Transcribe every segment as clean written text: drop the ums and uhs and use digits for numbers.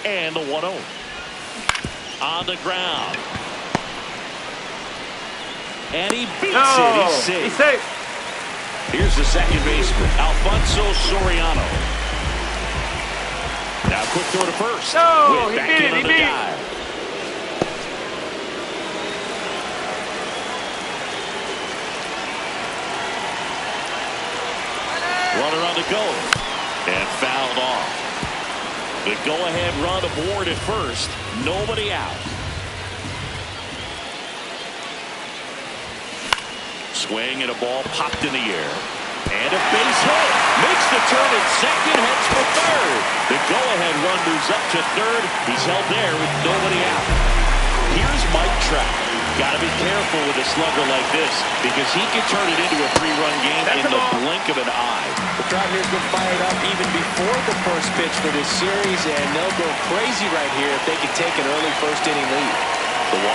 And the 1-0. On the ground. And he beats it. He's safe. Here's the second baseman, Alfonso Soriano. Now quick throw to first. No, back in on the dive. Runner on the go. And fouled off. The go-ahead run aboard at first. Nobody out. Swing and a ball popped in the air. And a base hit. Makes the turn at second. Heads for third. The go-ahead run moves up to third. He's held there with nobody out. Here's Mike Trout. Got to be careful with a slugger like this because he can turn it into a 3-run game in the blink of an eye. The crowd here's been fired up even before the first pitch for this series, and they'll go crazy right here if they can take an early first-inning lead. The 1-0.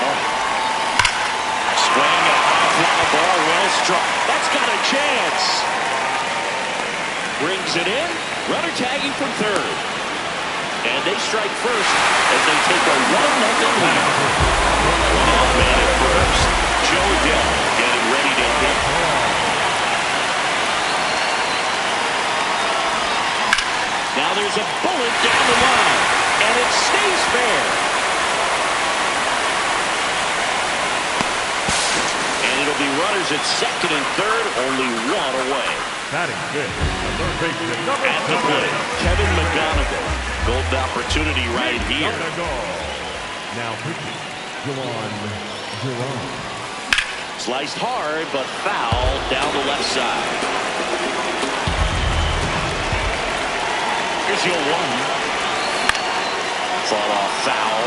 Swing and a high fly ball, well struck. That's got a chance. Brings it in. Runner tagging from third. And they strike first as they take a 1-0 lead. One-out man at first. Joe Dill getting ready to hit. Now there's a bullet down the line. And it stays fair. It'll be runners at second and third, only one away. Batting fifth, third baseman number at the plate, Kevin McGonigal. Golden opportunity right here. Now pitching, Duran. Sliced hard, but foul down the left side. Here's your 1. Fall off foul.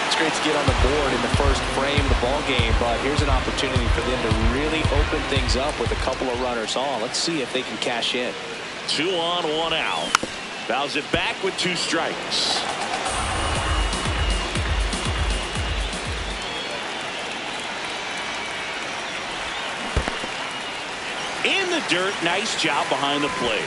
It's great to get on the board in the first frame of the ball game, but here's an opportunity for them to really open things up with a couple of runners on. Let's see if they can cash in. 2 on, 1 out. Fouls it back with 2 strikes. In the dirt, nice job behind the plate.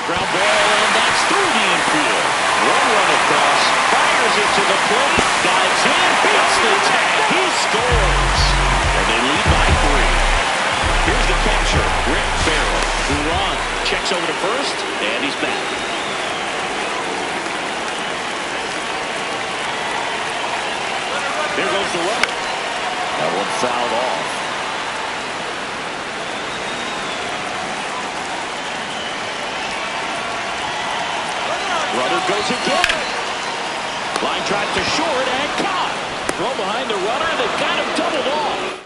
Ground ball, and that's through the infield. One run across, fires it to the plate, dives in, beats the tag, he scores. And they lead by 3. Here's the catcher, Rick Barrett. Duran checks over to first, and he's back. There goes the runner. That one fouled off. Runner goes again. Line drive to short and caught. Throw behind the runner. They've got him doubled off.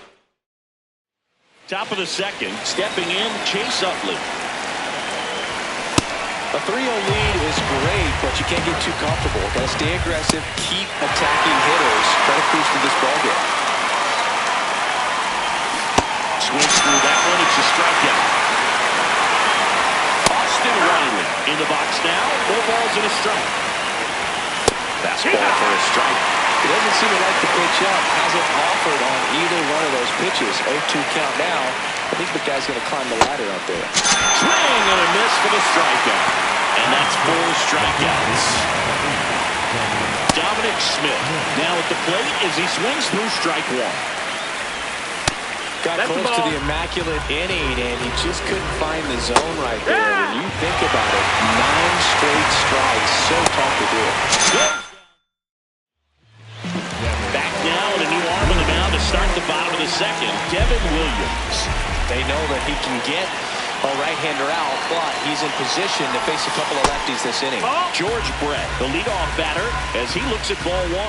Top of the second. Stepping in, Chase Utley. A 3-0 lead is great, but you can't get too comfortable. Got to stay aggressive, keep attacking hitters. Try to cruise through this ballgame. Swings through that one. It's a strikeout. Riley in the box now. 4 balls and a strike. Fastball for a strike. He doesn't seem to like the pitch up. Hasn't offered on either one of those pitches. 0-2 count now. I think the guy's going to climb the ladder out there. Swing and a miss for the strikeout. And that's 4 strikeouts. Dominic Smith now at the plate as he swings through strike 1. Got close to the immaculate inning, and he just couldn't find the zone right there. When you think about it, 9 straight strikes. So tough to do it. Back now and a new arm on the mound to start the bottom of the second. Devin Williams. They know that he can get a right-hander out, but he's in position to face a couple of lefties this inning. George Brett, the leadoff batter, as he looks at ball 1.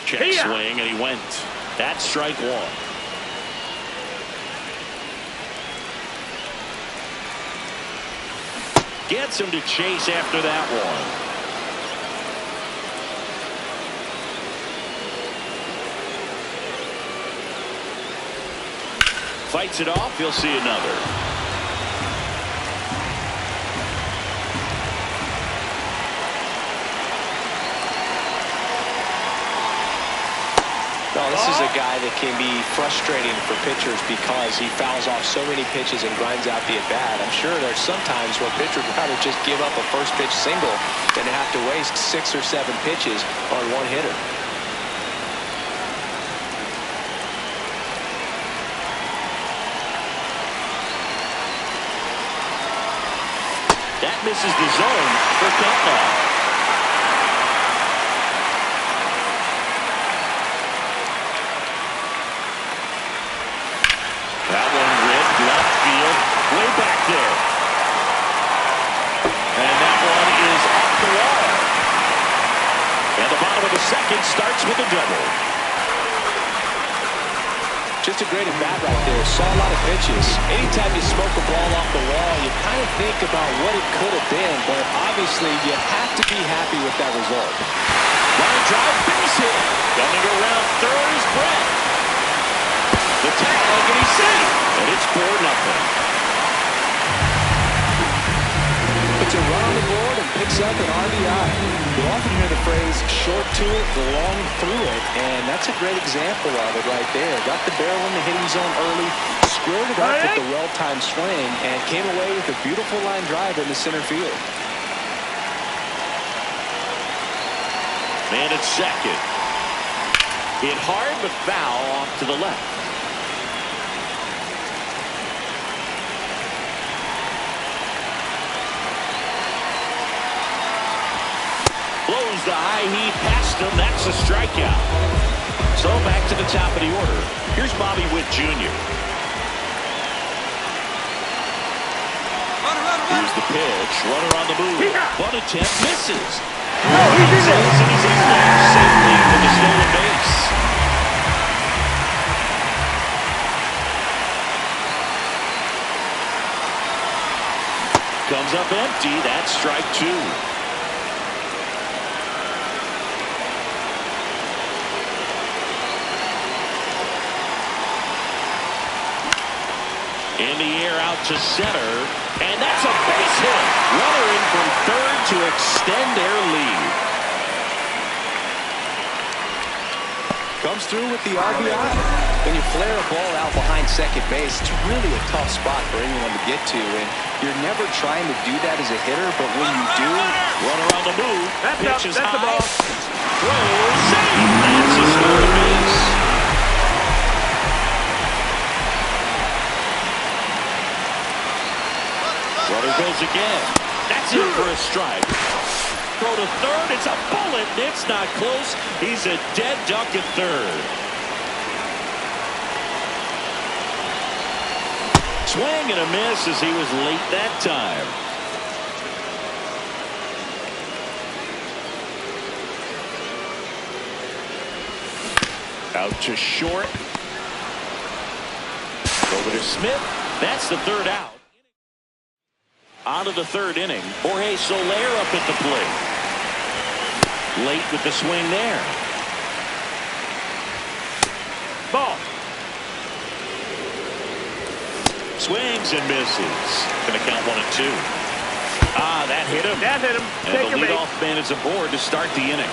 Check swing, and he went. That's strike 1. Gets him to chase after that one. Fights it off. He'll see another. is a guy that can be frustrating for pitchers because he fouls off so many pitches and grinds out the at-bat. I'm sure there's some times where pitchers would rather just give up a first pitch single than to have to waste 6 or 7 pitches on one hitter. That misses the zone for count. That one ripped left field, way back there. And that one is off the wall. And the bottom of the second starts with a double. Just a great at-bat right there. Saw a lot of pitches. Anytime you smoke a ball off the wall, you kind of think about what it could have been, but obviously you have to be happy with that result. Line drive, base hit. Coming around third is Brett. The tag, and he's safe. And it's 4-0. It's a run on the board and picks up an RBI. You often hear the phrase, short to it, long through it, and that's a great example of it right there. Got the barrel in the hitting zone early, squared it up with the well-timed swing, and came away with a beautiful line drive in the center field. Man at second. Hit hard but foul off to the left. Blows the high heat past him. That's a strikeout. So back to the top of the order. Here's Bobby Witt Jr. Here's the pitch. Runner on the move. Bunt attempt misses. And he's in there safely for the stolen base. Comes up empty. That's strike 2. In the air out to center, and that's a base hit. Runner in from third to extend their lead. Comes through with the RBI. When you flare a ball out behind second base, it's really a tough spot for anyone to get to, and you're never trying to do that as a hitter, but when you do, runner on the move, pitch is high, throws, save, that's a stolen base. Runner goes again. That's it for a strike. Throw to third. It's a bullet. It's not close. He's a dead duck at third. Swing and a miss as he was late that time. Out to short. Over to Smith. That's the third out. On to the third inning. Jorge Soler up at the plate. Late with the swing there. Ball. Swings and misses. Going to count 1-2. That hit him. That hit him. And the leadoff man is aboard to start the inning.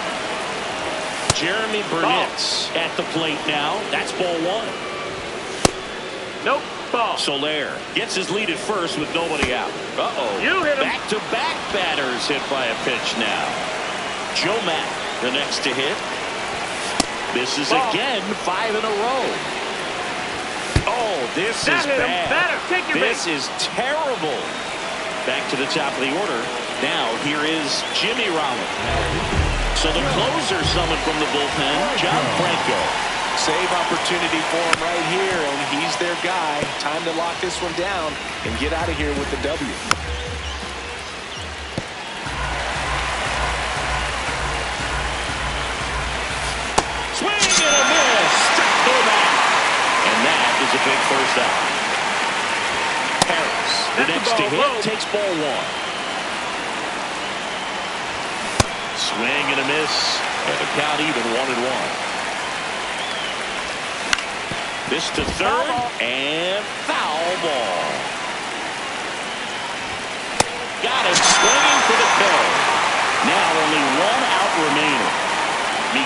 Jeremy Burnett's at the plate now. That's ball 1. Nope. Ball. Soler gets his lead at first with nobody out. You hit him. Back-to-back batters hit by a pitch now. Joe Matt, the next to hit. Misses again, 5 in a row. Oh, this is bad. This is terrible. Back to the top of the order. Now here is Jimmy Rollins. So the closer summoned from the bullpen, John Franco. Save opportunity for him right here, and he's their guy. Time to lock this one down and get out of here with the W. Swing and a miss. Strike back. And that is a big first out. Harris, the next to hit, takes ball 1. Swing and a miss. And the count even 1-1. This to third, and foul ball. Got it, swinging for the kill. Now only 1 out remaining.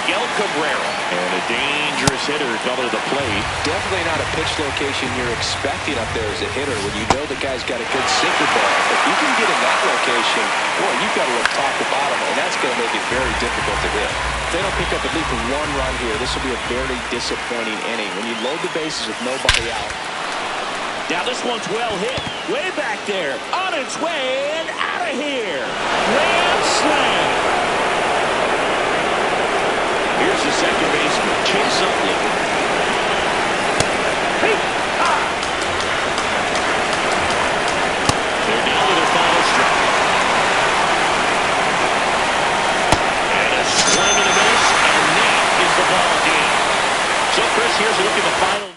Miguel Cabrera. And a dangerous hitter coming to the plate. Definitely not a pitch location you're expecting up there as a hitter when you know the guy's got a good sinker ball. If you can get in that location, boy, you've got to look top to bottom, and that's going to make it very difficult to hit. If they don't pick up at least one run here, this will be a very disappointing inning. When you load the bases with nobody out. Now this one's well hit. Way back there. On its way and out of here. Grand slam. Here's the second baseman, Chase Utley. Hey. They're down to their final strike. And a swing and a miss, and that is the ball game. So, Chris, here's a look at the final number.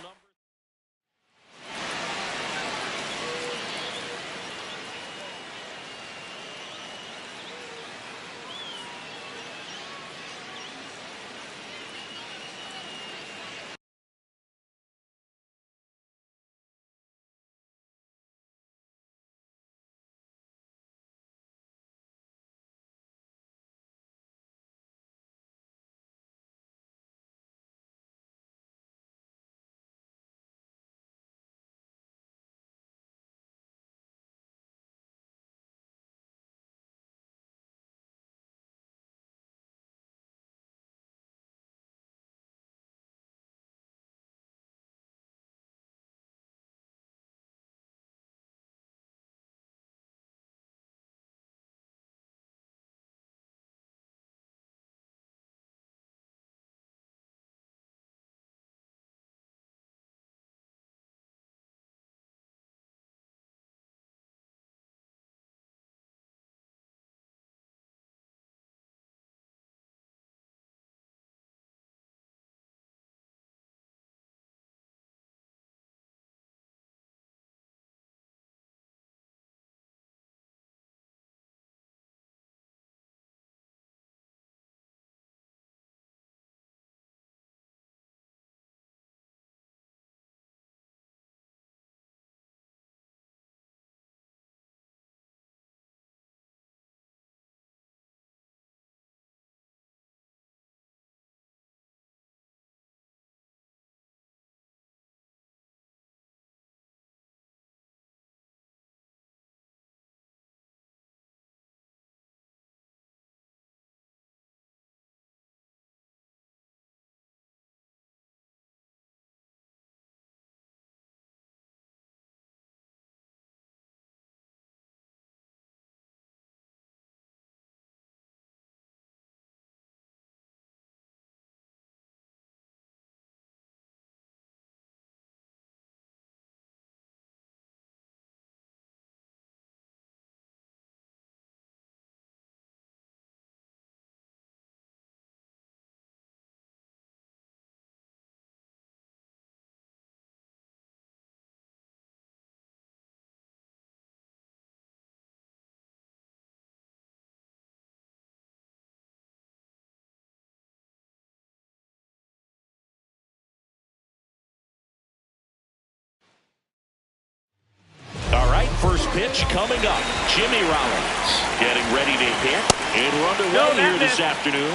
First pitch coming up. Jimmy Rollins getting ready to hit. And we're underway here this afternoon.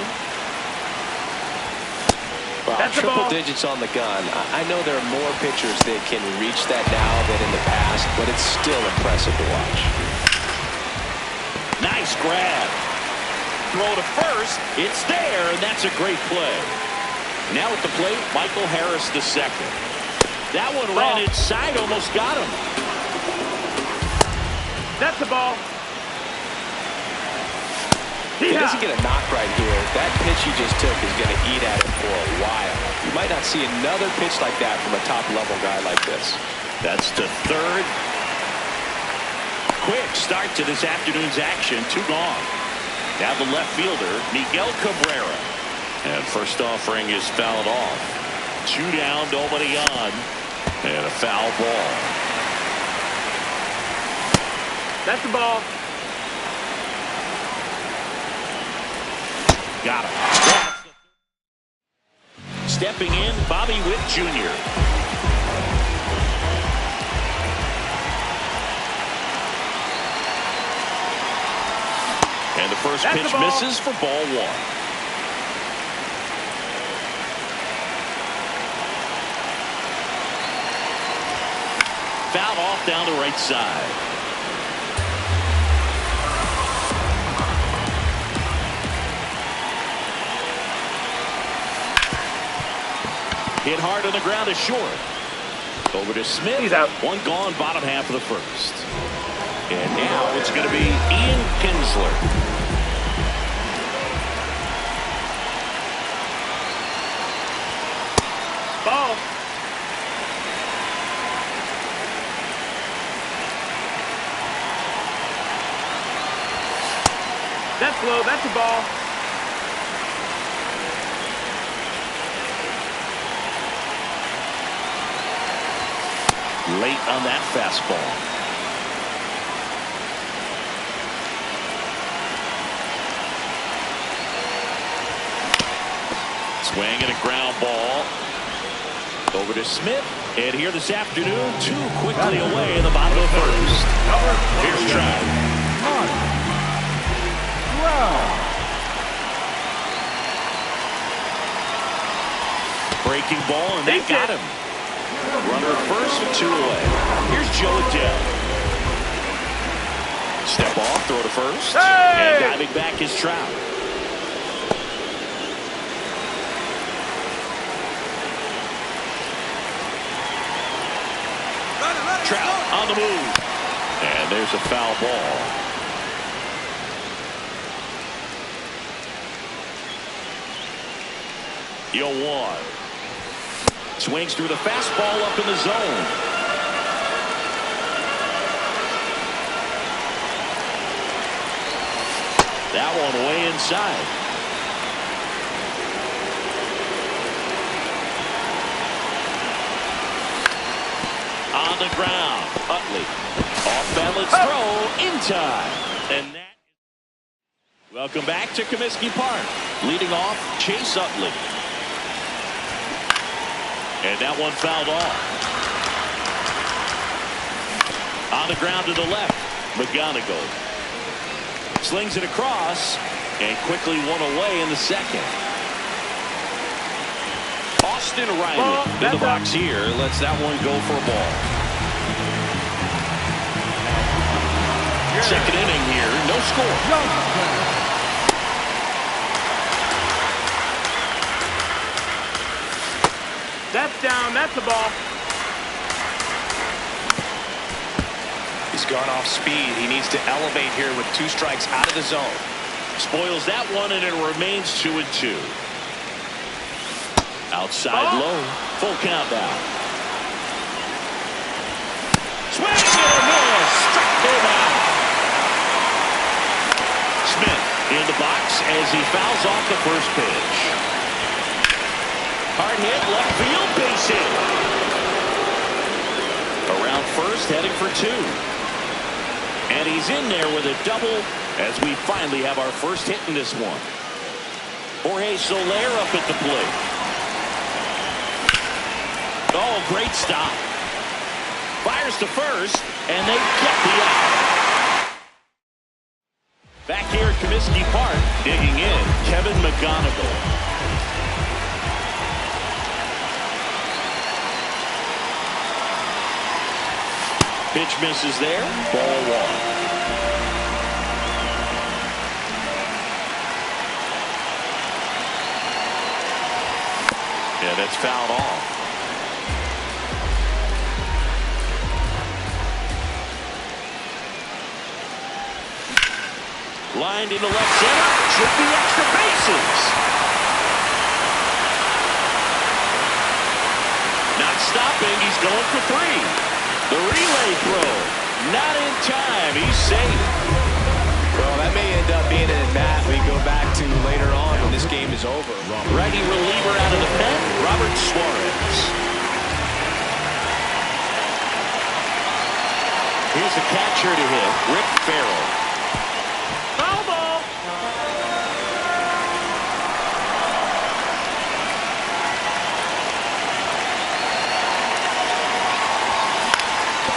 Well, triple digits on the gun. I know there are more pitchers that can reach that now than in the past, but it's still impressive to watch. Nice grab. Throw to first. It's there, and that's a great play. Now at the plate, Michael Harris II. That one ran inside, almost got him. That's the ball. If he doesn't get a knock right here, that pitch he just took is going to eat at him for a while. You might not see another pitch like that from a top-level guy like this. That's to third. Quick start to this afternoon's action. 2 gone. Now the left fielder, Miguel Cabrera. And first offering is fouled off. 2 down, nobody on. And a foul ball. That's the ball. Got him. Stepping in, Bobby Witt Jr. And the first pitch misses for ball 1. fouled off down the right side. Hit hard on the ground is short. Over to Smith. He's out. One gone, bottom half of the first. And now it's going to be Ian Kinsler. Ball. That's low. That's a ball. Late on that fastball. Swing and a ground ball. Over to Smith. And here this afternoon, too quickly away in the bottom of the first. Here's Trout. Breaking ball, and they got him. Runner at first with 2 away. Here's Joe Adele. Step off, throw to first. Hey! And diving back is Trout. Trout on the move. And there's a foul ball. One. Swings through the fastball up in the zone. That one way inside. On the ground. Utley. Off balance throw in time. And that. Welcome back to Comiskey Park. Leading off, Chase Utley. And that one fouled off. On the ground to the left, McGonigal. Slings it across, and quickly one away in the second. Austin Riley in the box here. Lets that one go for a ball. Second inning here, no score. That's down. That's a ball. He's gone off speed. He needs to elevate here with 2 strikes out of the zone. Spoils that one, and it remains 2-2. Outside low. Full count now. Swing and a miss. Struck him out. Smith in the box as he fouls off the first pitch. Hard hit, left field, base hit. Around first, heading for 2. And he's in there with a double as we finally have our first hit in this one. Jorge Soler up at the plate. Oh, great stop. Fires to first, and they get the out. Back here at Comiskey Park, digging in, Kevin McGonigal. Pitch misses there. Ball 1. Yeah, that's fouled off. Lined into left center. Should be extra bases. Not stopping. He's going for 3. The relay throw, not in time. He's safe. Well, that may end up being an at-bat we go back to later on when this game is over. Righty reliever out of the pen, Robert Suarez. Here's the catcher to hit, Rick Farrell. Foul ball.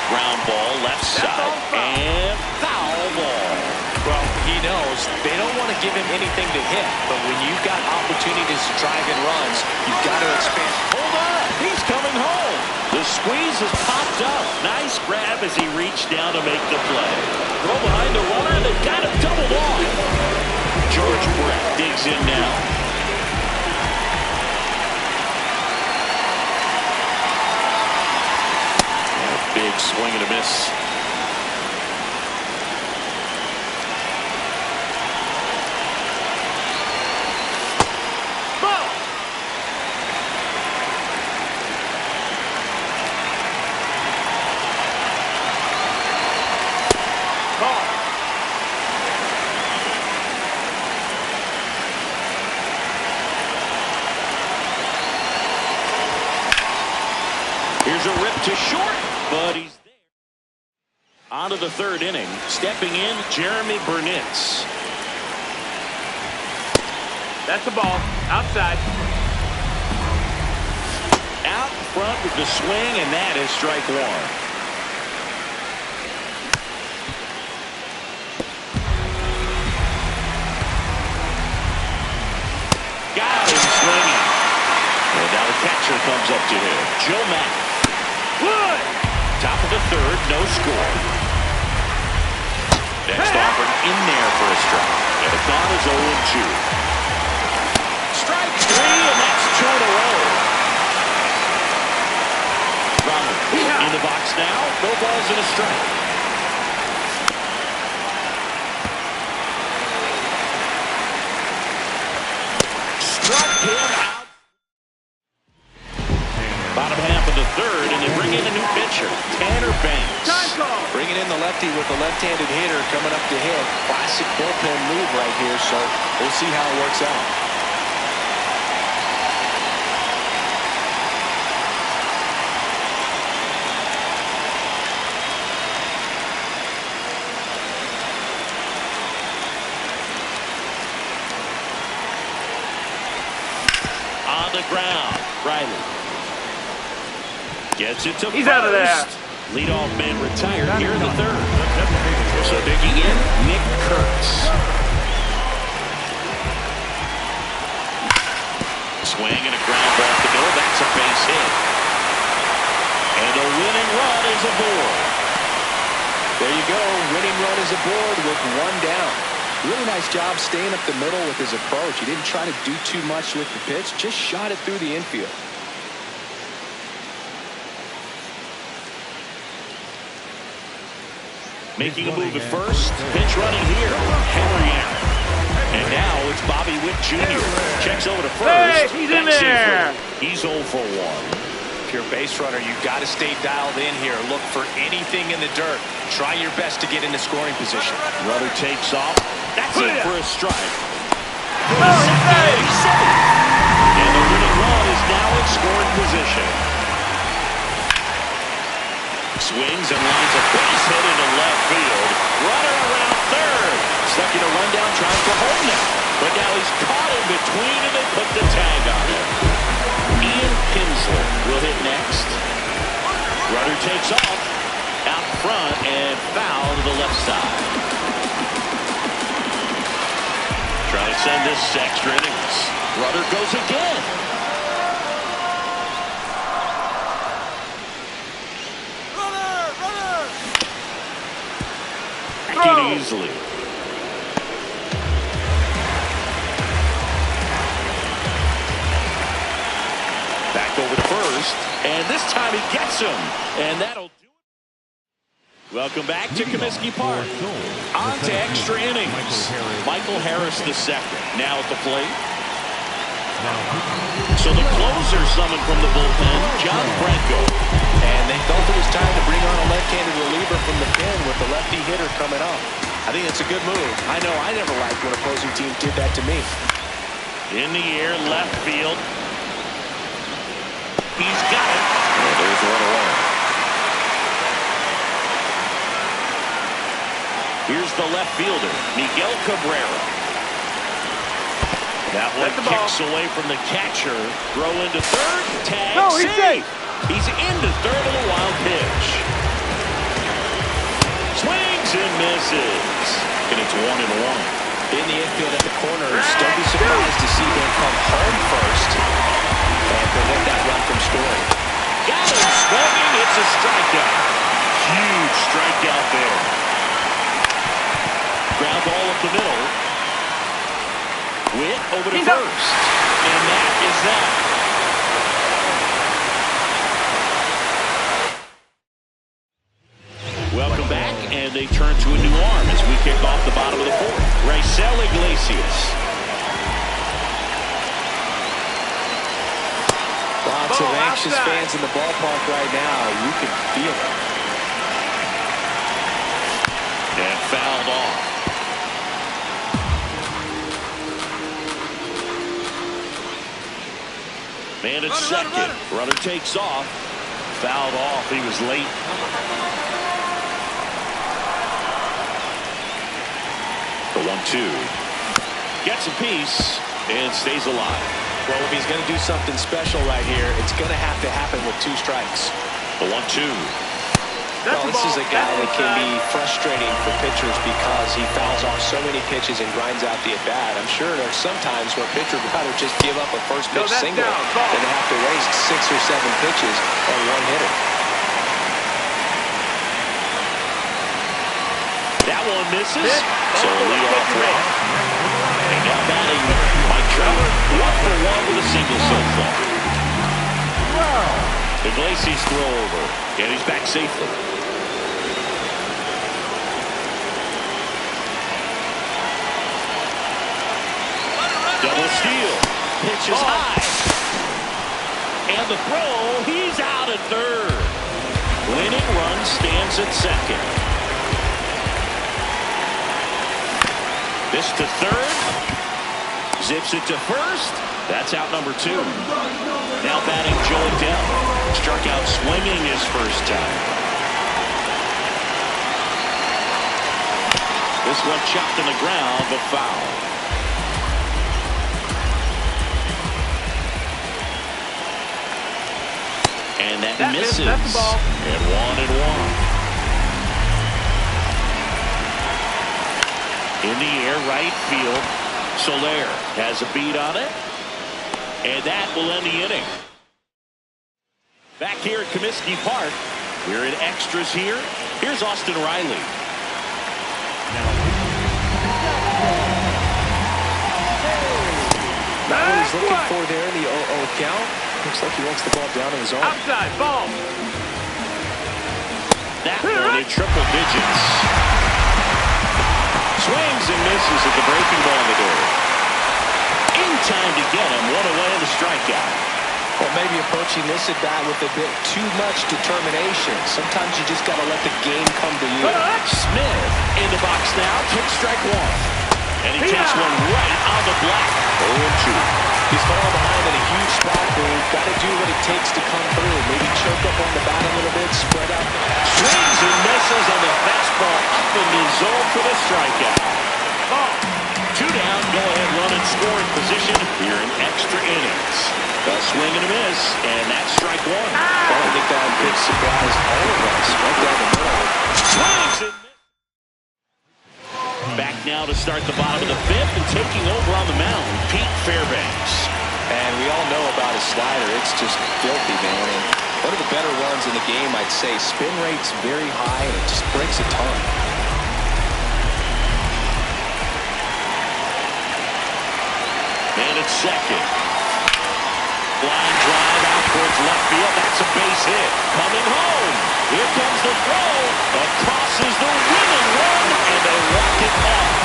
Ground ball, left side, and foul ball. Well, he knows they don't want to give him anything to hit, but when you've got opportunities to drive in runs, you've got to expand. Hold on, he's coming home. The squeeze has popped up. Nice grab as he reached down to make the play. Throw behind the runner. They've got him doubled off. George Brett digs in now. Big swing and a miss. Ball. Ball. Here's a rip to short. But he's there. On to the third inning. Stepping in, Jeremy Burnitz. That's a ball. Outside. Out front with the swing, and that is strike one. Got him swinging. And now the catcher comes up to him. Joe Mack. Wood. Top of the third, no score. Next offering in there for a strike. And the count is 0-2. Strike three, and that's two in a row. Ronald in the box now. No balls and a strike. Struck him out. Bottom half of the third, and they bring in a new pitcher, Tanner Banks. Time call. Bringing in the lefty with the left-handed hitter coming up to hit. Classic bullpen move right here, so we'll see how it works out. On the ground, Riley. Gets it to He's first. out of there. Leadoff man retired here in the third. So digging in, Nick Kurtz. Swing and a ground ball to go. That's a base hit. And the winning run is aboard. There you go. Winning run is aboard with one down. Really nice job staying up the middle with his approach. He didn't try to do too much with the pitch. Just shot it through the infield. Making a move at first. Pitch running here. Henry Aaron. And now it's Bobby Witt Jr. Checks over to first. Hey, he's in That's there. He's 0 for 1. If you're a base runner, you've got to stay dialed in here. Look for anything in the dirt. Try your best to get into scoring position. Runner takes off. That's it for a strike. Oh, he's safe. He's safe. And the winning run is now in scoring position. Swings and lines a base hit into left field. Runner around third. Stuck in a rundown trying for home now. But now he's caught in between and they put the tag on him. Ian Kinsler will hit next. Runner takes off. Out front and foul to the left side. Trying to send this extra innings. Runner goes again. Easily. Back over to first, and this time he gets him, and that'll do it. Welcome back to Comiskey Park. On to extra innings. Michael Harris II now at the plate. So the closer summoned from the bullpen, John Franco. And they felt it was time to bring on a left-handed reliever from the pen with the lefty hitter coming up. I think it's a good move. I know I never liked when opposing teams did that to me. In the air, left field. He's got it. And there's one away. Here's the left fielder, Miguel Cabrera. That one kicks away from the catcher. Throw into third. Tag. No, he's safe. He's into third on a wild pitch. Swings and misses. And it's 1-1. In the infield at the corners. Don't be surprised to see them come home first and prevent that run from scoring. Got him swinging. It's a strikeout. Huge strikeout there. Ground ball up the middle. Witt over to first. And that is that. Welcome back, and they turn to a new arm as we kick off the bottom of the fourth. Raisel Iglesias. Lots of anxious fans in the ballpark right now. You can feel it. And fouled off. Man at second. Runner takes off. Fouled off. He was late. The 1-2. Gets a piece and stays alive. Well, if he's going to do something special right here, it's going to have to happen with 2 strikes. The 1-2. Well, this is a guy that can be frustrating for pitchers because he fouls off so many pitches and grinds out the at-bat. I'm sure there's some times where a pitcher would rather just give up a first pitch single than to have to waste 6 or 7 pitches on one hitter. That one misses. So leadoff walk. And now batting Mike Trout. 1 for 1 with a single so far. Iglesias throw over. And he's back safely. Double steal. Pitch is high. And the throw. He's out at third. Winning run stands at second. This to third. Zips it to first. That's out number 2. Now batting Joe Adell. Struck out swinging his first time. This one chopped in the ground, but foul. And that misses. That's the ball. And 1-1. In the air, right field. Soler has a beat on it. And that will end the inning. Back here at Comiskey Park. We're in extras here. Here's Austin Riley. Not what he's looking for there in the 0-0 count. Looks like he wants the ball down in his arm. Outside ball. That one in triple digits. Swings and misses at the breaking ball in the door. In time to get him. One away in the strikeout. Well, maybe approaching this at bat with a bit too much determination. Sometimes you just got to let the game come to you. Smith in the box now. Takes strike 1. And he takes one right on the block. 0-2. He's falling behind in a huge spot, dude. Got to do what it takes to come through. Maybe choke up on the bat a little bit, spread out. Swings and misses on the fastball up in the zone for the strikeout. 2 down, go ahead, run in scoring position here in extra innings. A swing and a miss, and that's strike 1. Well, I think that could surprise all of us. Right down the middle. Swings and misses. Back now to start the bottom of the 5th and taking over on the mound, Pete Fairbanks. And we all know about his slider. It's just filthy, man. And one of the better runs in the game, I'd say. Spin rate's very high, and it just breaks a ton. Man at second. Line drive out towards left field. That's a base hit. Coming home. Here comes the throw. Across is the winning run, and they walk it off.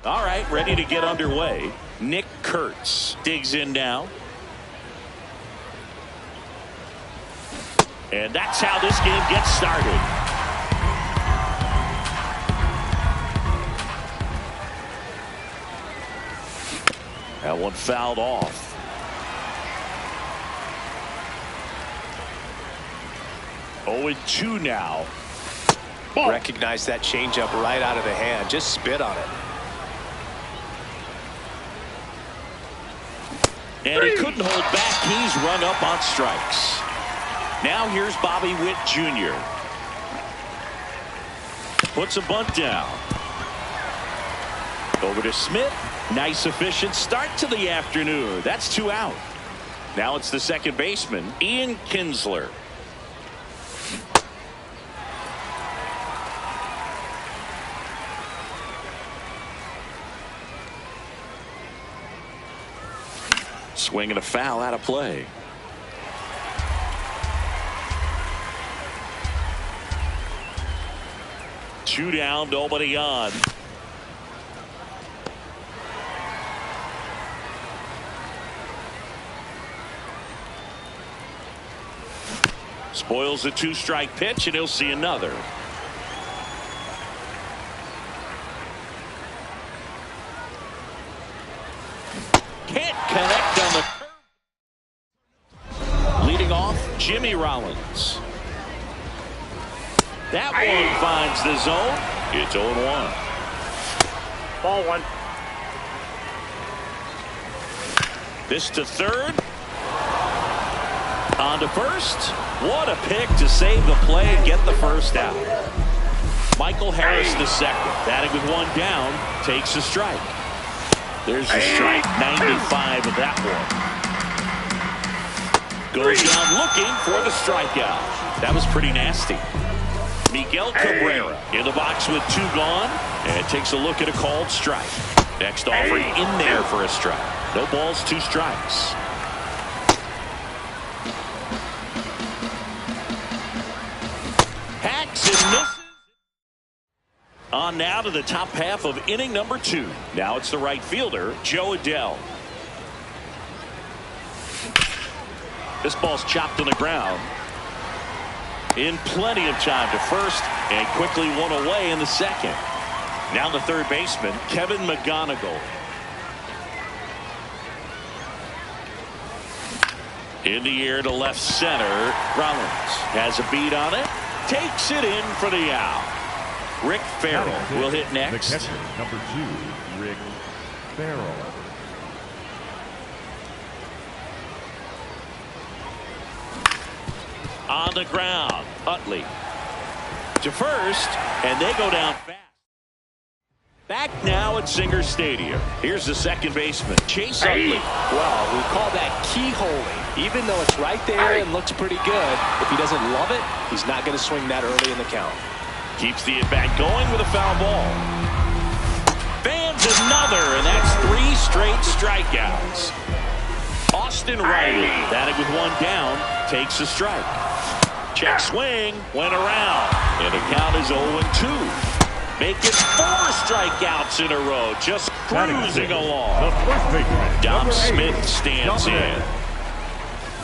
All right, ready to get underway. Nick Kurtz digs in now. And that's how this game gets started. That one fouled off. Oh, 2 now. Ball. Recognize that changeup right out of the hand. Just spit on it. And he couldn't hold back. He's run up on strikes. Now here's Bobby Witt Jr. Puts a bunt down. Over to Smith. Nice efficient start to the afternoon. That's 2 out. Now it's the second baseman, Ian Kinsler. Swing and a foul out of play. Two down, nobody on. Spoils a 2-strike pitch, and he'll see another. Can't connect on the curve. Leading off, Jimmy Rollins. That one finds the zone. It's 0-1. Ball 1. This to third. On to first. What a pick to save the play and get the first out. Michael Harris the second. Batting with 1 down. Takes a strike. There's the strike. 95 of that one. Goes down looking for the strikeout. That was pretty nasty. Miguel Cabrera in the box with 2 gone. And takes a look at a called strike. Next offering in there for a strike. No balls, 2 strikes. Hacks and misses. On now to the top half of inning number 2. Now it's the right fielder, Joe Adell. This ball's chopped on the ground. In plenty of time to first, and quickly one away in the second. Now the third baseman, Kevin McGonigal. In the air to left center. Rollins has a beat on it. Takes it in for the out. Rick Farrell will hit next. The catcher, number 2, Rick Farrell. On the ground, Utley to first, and they go down fast. Back now at Singer Stadium. Here's the second baseman, Chase Utley. Well, we call that keyholing. Even though it's right there and looks pretty good, if he doesn't love it, he's not going to swing that early in the count. Keeps the at-bat going with a foul ball. Fans another, and that's 3 straight strikeouts. Austin Riley, batting with 1 down, takes a strike. Check swing, went around, and the count is 0-2. Making 4 strikeouts in a row, just cruising along. The first baseman, Dom number 8, Smith stands Dominic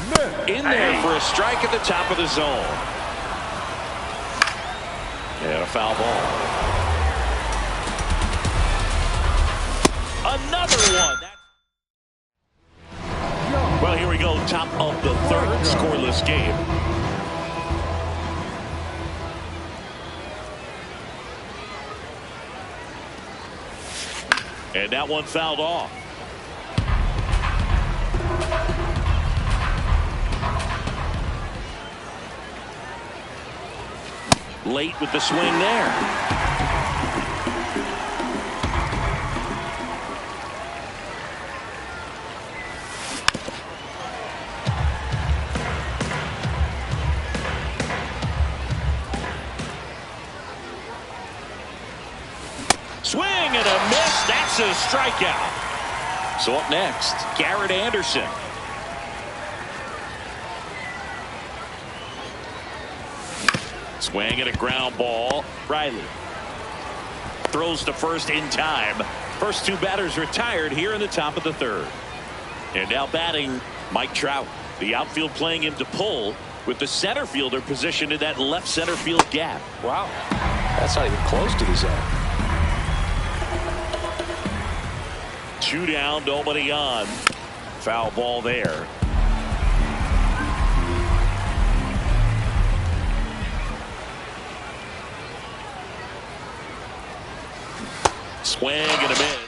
Smith. in there for a strike at the top of the zone. And a foul ball. Another one. Well, here we go. Top of the third, scoreless game. And that one fouled off. Late with the swing there. Swing and a miss. That's a strikeout. So up next, Garrett Anderson. Swing and a ground ball. Riley throws to first in time. First two batters retired here in the top of the third. And now batting Mike Trout. The outfield playing him to pull with the center fielder positioned in that left center field gap. Wow. That's not even close to the zone. 2 down, nobody on. Foul ball there. Swing and a miss.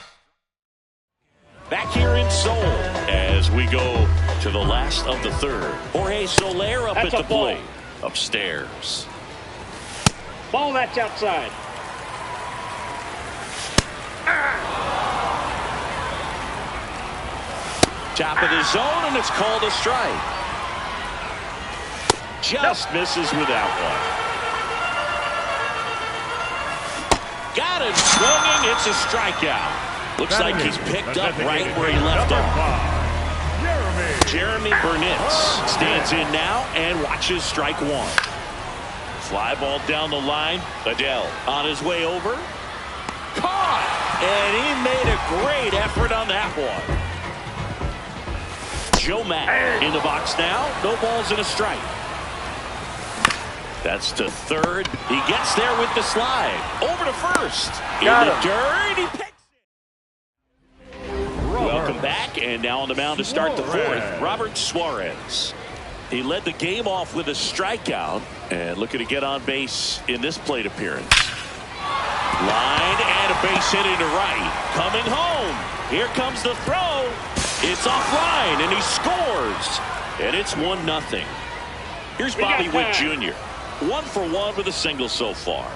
Back here in Seoul as we go to the last of the third. Jorge Soler up That's at a the ball. plate. Upstairs. Ball, that's outside. Top of the zone, and it's called a strike. Just misses with that one. Got it swinging. It's a strikeout. Looks like he's picked up right where he left off. Jeremy Burnitz stands in now and watches strike one. Fly ball down the line. Adele on his way over. Caught! And he made a great effort on that one. Joe Matt in the box now. No balls and a strike. That's to third. He gets there with the slide. Over to first. In the dirt. He picks it. Welcome back. And now on the mound to start the fourth, Robert Suarez. He led the game off with a strikeout. And looking to get on base in this plate appearance. Line and a base hit into right. Coming home. Here comes the throw. It's offline, and he scores. And it's 1-0. Here's Bobby Witt Jr. 1 for 1 with a single so far.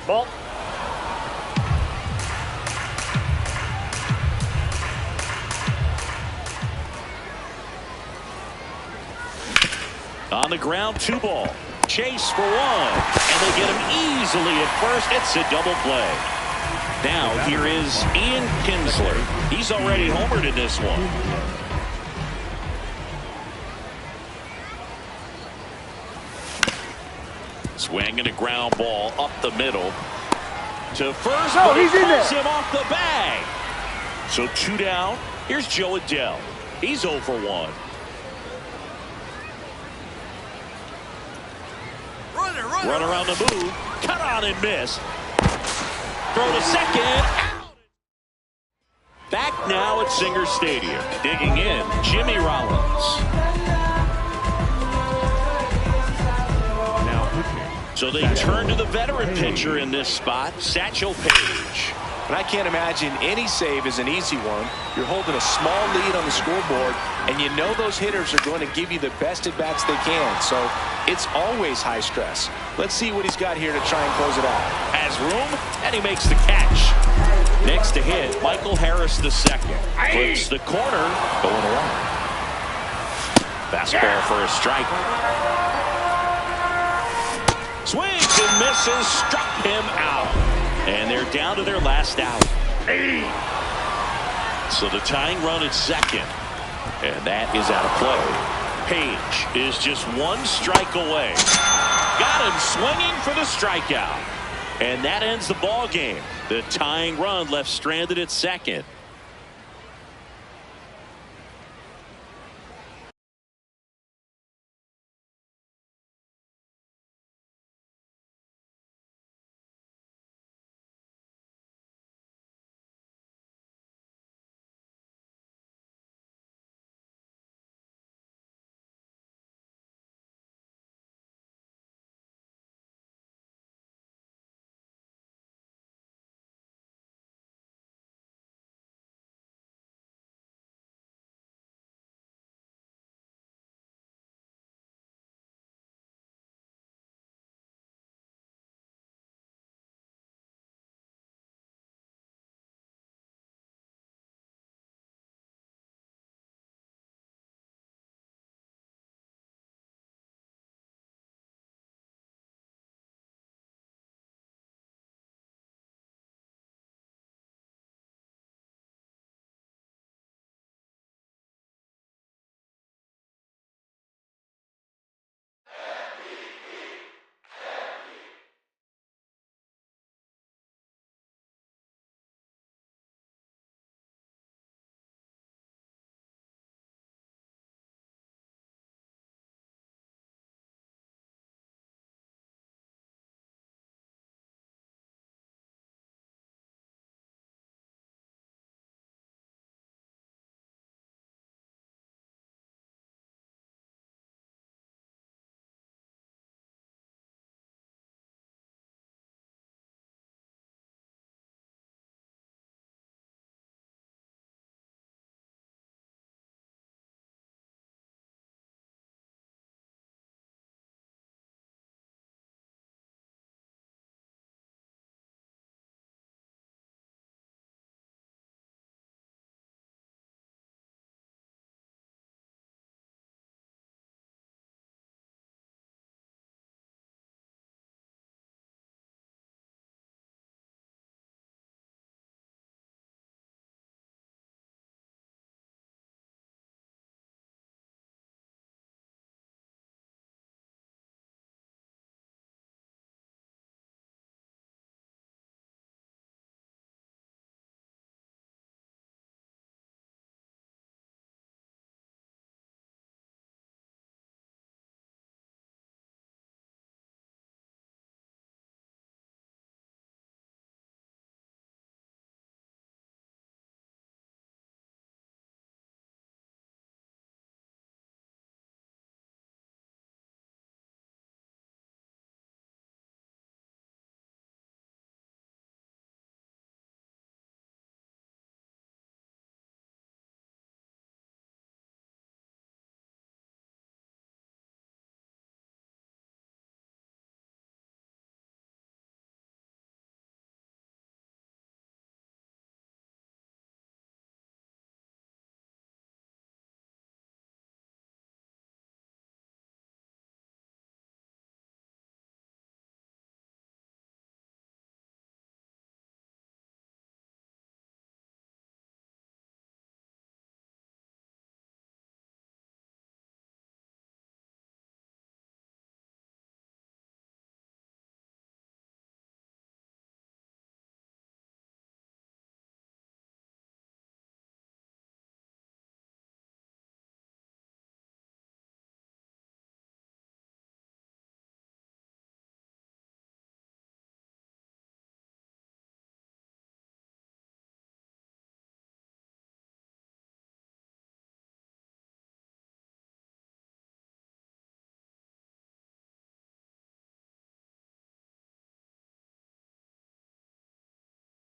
Ball. On the ground, 2 ball. Chase for 1. And they get him easily at first. It's a double play. Now here is Ian Kinsler. He's already homered in this one. Swinging a ground ball up the middle. To first. No, he's in there. Him off the bag. So 2 down. Here's Joe Adele. He's 0 for 1. Run around the move. Cut on and miss. Throw to second. Out. Back now at Singer Stadium. Digging in, Jimmy Rollins. Now pitching. So they turn to the veteran pitcher in this spot, Satchel Paige. And I can't imagine any save is an easy one. You're holding a small lead on the scoreboard, and you know those hitters are going to give you the best at-bats they can. So it's always high stress. Let's see what he's got here to try and close it out. Has room, and he makes the catch. Next to hit, Michael Harris II. Flips the corner, going away. Fastball for a strike. Swings and misses, struck him out. And they're down to their last out. So the tying run at second. And that is out of play. Page is just 1 strike away. Got him swinging for the strikeout. And that ends the ball game. The tying run left stranded at second.